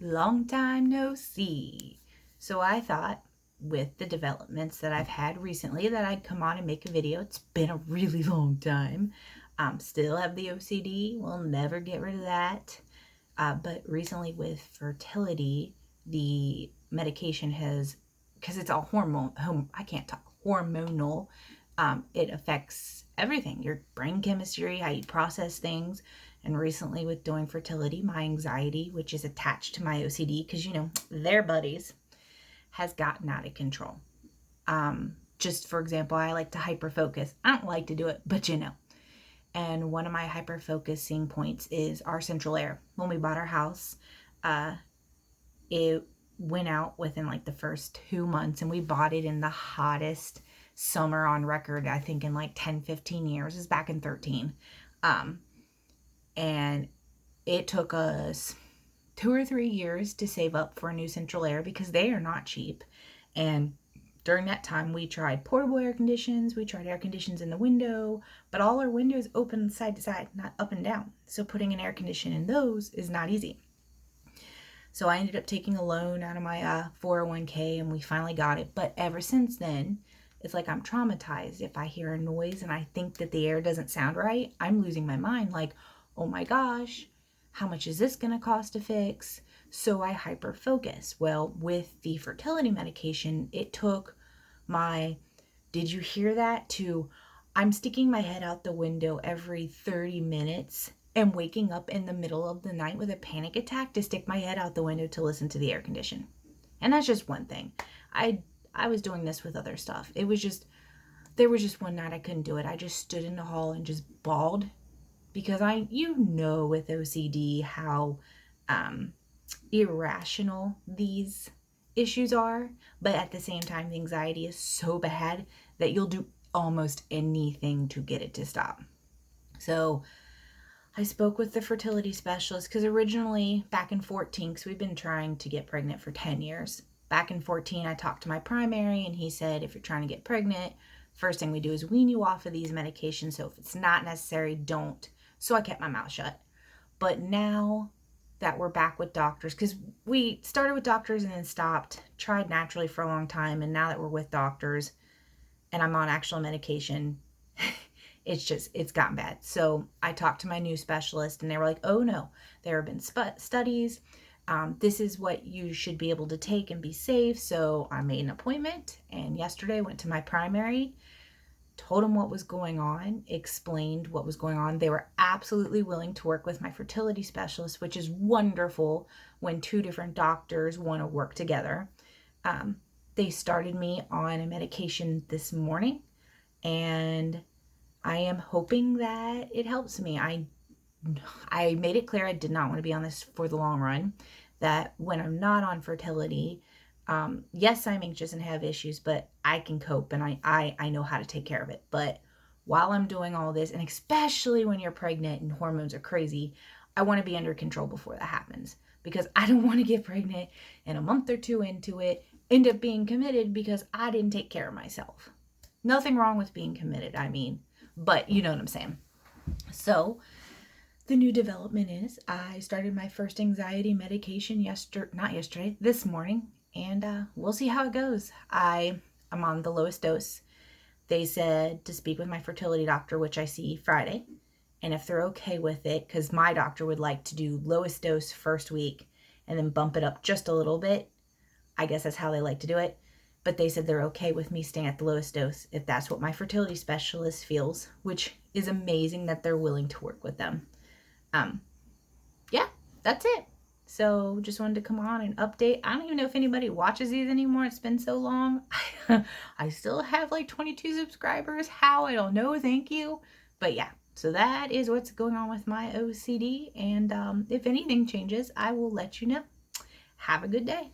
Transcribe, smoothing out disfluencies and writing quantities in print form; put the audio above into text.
Long time no see. So I thought, with the developments that I've had recently, that I'd come on and make a video. It's been a really long time. Still have the OCD. We'll never get rid of that. But recently with fertility, the medication has, because it's all I can't talk, hormonal. It affects everything, your brain chemistry, how you process things. And recently with doing fertility, my anxiety, which is attached to my OCD, because they're buddies, has gotten out of control. Just for example, I like to hyper focus. I don't like to do it, but And one of my hyper focusing points is our central air. When we bought our house, it went out within like the first 2 months, and we bought it in the hottest summer on record, I think in like 10-15 years. It's back in 13. And it took us 2 or 3 years to save up for a new central air because they are not cheap. And during that time, we tried portable air conditions, we tried air conditions in the window, but all our windows open side to side, not up and down. So putting an air condition in those is not easy. So I ended up taking a loan out of my 401k, and we finally got it. But ever since then, it's like I'm traumatized. If I hear a noise and I think that the air doesn't sound right, I'm losing my mind. Like, oh my gosh, how much is this going to cost to fix? So I hyper focus. Well, with the fertility medication, it took my, did you hear that, to I'm sticking my head out the window every 30 minutes and waking up in the middle of the night with a panic attack to stick my head out the window to listen to the air condition. And that's just one thing. I was doing this with other stuff. There was just one night I couldn't do it. I just stood in the hall and just bawled because with OCD how irrational these issues are, but at the same time the anxiety is so bad that you'll do almost anything to get it to stop. So I spoke with the fertility specialist because originally back in 14, because we've been trying to get pregnant for 10 years. Back in 14, I talked to my primary and he said, if you're trying to get pregnant, first thing we do is wean you off of these medications. So if it's not necessary, don't. So I kept my mouth shut. But now that we're back with doctors, because we started with doctors and then stopped, tried naturally for a long time. And now that we're with doctors and I'm on actual medication, it's gotten bad. So I talked to my new specialist and they were like, oh no, there have been studies. This is what you should be able to take and be safe. So I made an appointment, and yesterday I went to my primary, told them what was going on, explained what was going on. They were absolutely willing to work with my fertility specialist, which is wonderful when two different doctors want to work together. They started me on a medication this morning, and I am hoping that it helps me. I made it clear I did not want to be on this for the long run, that when I'm not on fertility, yes, I'm anxious and have issues, but I can cope and I know how to take care of it. But while I'm doing all this, and especially when you're pregnant and hormones are crazy, I want to be under control before that happens, because I don't want to get pregnant and a month or two into it end up being committed because I didn't take care of myself. Nothing wrong with being committed, but you know what I'm saying. So the new development is I started my first anxiety medication this morning, and we'll see how it goes. I'm on the lowest dose. They said to speak with my fertility doctor, which I see Friday, and if they're okay with it, because my doctor would like to do lowest dose first week and then bump it up just a little bit. I guess that's how they like to do it. But they said they're okay with me staying at the lowest dose if that's what my fertility specialist feels, which is amazing that they're willing to work with them. Yeah, that's it. So just wanted to come on and update. I don't even know if anybody watches these anymore. It's been so long. I still have like 22 subscribers. How? I don't know. Thank you. But yeah, so that is what's going on with my OCD. And if anything changes, I will let you know. Have a good day.